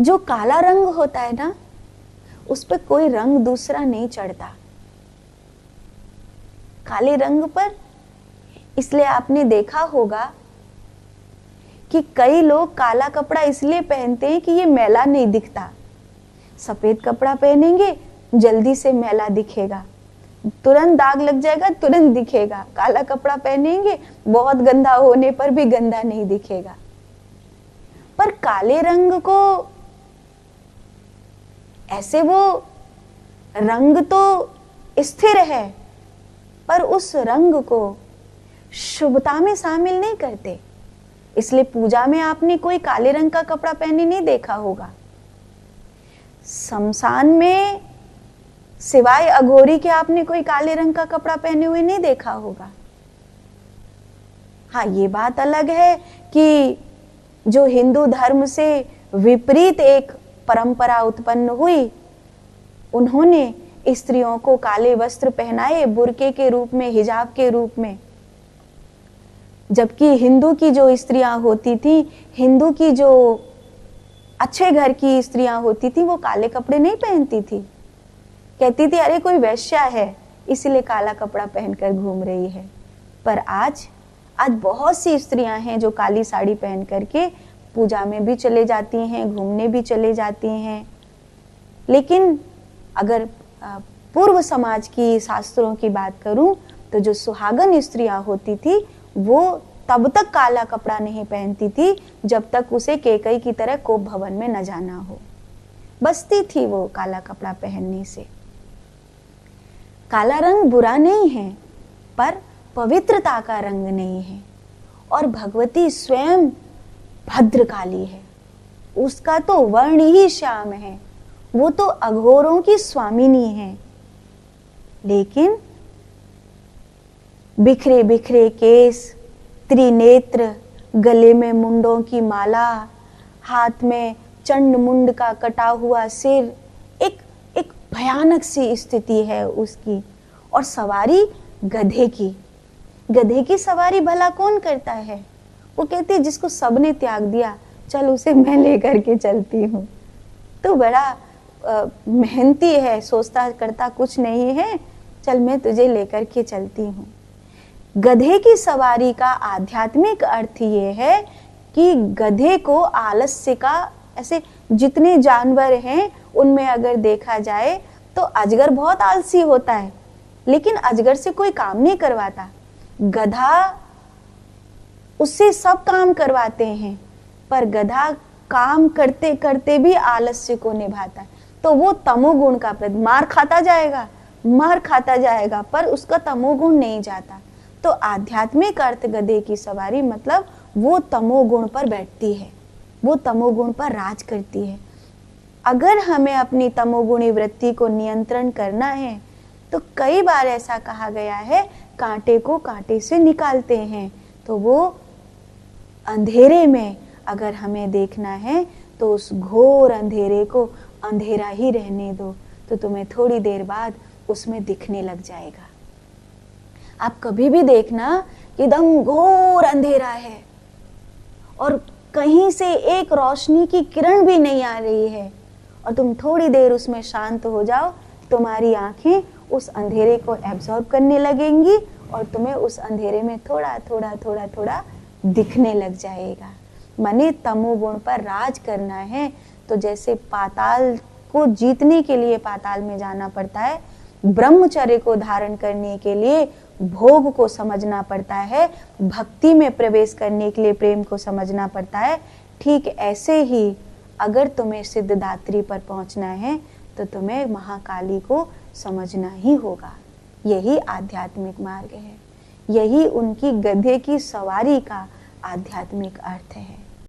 जो काला रंग होता है ना, उस पर कोई रंग दूसरा नहीं चढ़ता। काले रंग पर इसलिए आपने देखा होगा कि कई लोग काला कपड़ा इसलिए पहनते हैं कि ये मैला नहीं दिखता। सफेद कपड़ा पहनेंगे जल्दी से मैला दिखेगा, तुरंत दाग लग जाएगा, तुरंत दिखेगा। काला कपड़ा पहनेंगे बहुत गंदा होने पर भी गंदा नहीं दिखेगा। पर काले रंग को ऐसे, वो रंग तो स्थिर है, पर उस रंग को शुभता में शामिल नहीं करते। इसलिए पूजा में आपने कोई काले रंग का कपड़ा पहने नहीं देखा होगा। शमशान में सिवाय अघोरी के आपने कोई काले रंग का कपड़ा पहने हुए नहीं देखा होगा। हाँ, ये बात अलग है कि जो हिंदू धर्म से विपरीत एक परंपरा उत्पन्न हुई, उन्होंने स्त्रियों को काले वस्त्र पहनाए बुर्के के रूप में, हिजाब के रूप में। जबकि हिंदू की जो स्त्रियां होती थी, हिंदू की जो अच्छे घर की स्त्रियां होती थी, वो काले कपड़े नहीं पहनती थी। कहती थी अरे कोई वैश्या है इसीलिए काला कपड़ा पहनकर घूम रही है। पर आज बहुत सी स्त्रियां हैं जो काली साड़ी पहन करके पूजा में भी चले जाती हैं, घूमने भी चले जाती हैं। लेकिन अगर पूर्व समाज की शास्त्रों की बात करूं तो जो सुहागन स्त्रियां होती थी वो तब तक काला कपड़ा नहीं पहनती थी जब तक उसे केकई की तरह कोप भवन में न जाना हो। बचती थी वो काला कपड़ा पहनने से। काला रंग बुरा नहीं है, पर पवित्रता का रंग नहीं है। और भगवती स्वयं भद्रकाली है, उसका तो वर्ण ही श्याम है। वो तो अघोरों की स्वामिनी है। लेकिन बिखरे बिखरे केस, त्रिनेत्र, गले में मुंडों की माला, हाथ में चंड मुंड का कटा हुआ सिर, एक भयानक सी स्थिति है उसकी। और सवारी गधे की सवारी भला कौन करता है? वो कहती है जिसको सबने त्याग दिया, चल उसे मैं लेकर के चलती हूँ। तो बड़ा मेहनती है, सोचता करता कुछ नहीं है, चल मैं तुझे लेकर के चलती हूँ। गधे की सवारी का आध्यात्मिक अर्थ ये है कि गधे को आलस्य का, ऐसे जितने जानवर हैं उनमें अगर देखा जाए तो अजगर बहुत आलसी होता है, लेकिन अजगर से कोई काम नहीं करवाता। गधा उससे सब काम करवाते हैं, पर गधा काम करते करते भी आलस्य को निभाता है। तो वो तमोगुण का मार खाता जाएगा, पर उसका तमोगुण नहीं जाता। तो आध्यात्मिक अर्थ गधे की सवारी मतलब वो तमोगुण पर बैठती है, वो तमोगुण पर राज करती है। अगर हमें अपनी तमोगुणी वृत्ति को नियंत्रण करना है तो कई बार ऐसा कहा गया है, कांटे को कांटे से निकालते हैं। तो वो अंधेरे में अगर हमें देखना है तो उस घोर अंधेरे को अंधेरा ही रहने दो, तो तुम्हें थोड़ी देर बाद उसमें दिखने लग जाएगा। आप कभी भी देखना कि एकदम घोर अंधेरा है और कहीं से एक रोशनी की किरण भी नहीं आ रही है, और तुम थोड़ी देर उसमें शांत हो जाओ, तुम्हारी आंखें उस अंधेरे को एब्जॉर्ब करने लगेंगी और तुम्हें उस अंधेरे में थोड़ा थोड़ा दिखने लग जाएगा। माने तमोगुण पर राज करना है तो जैसे पाताल को जीतने के लिए पाताल में जाना पड़ता है, ब्रह्मचर्य को धारण करने के लिए भोग को समझना पड़ता है, भक्ति में प्रवेश करने के लिए प्रेम को समझना पड़ता है, ठीक ऐसे ही अगर तुम्हें सिद्धदात्री पर पहुंचना है तो तुम्हें महाकाली को समझना ही होगा। यही आध्यात्मिक मार्ग है, यही उनकी गधे की सवारी का आध्यात्मिक अर्थ है।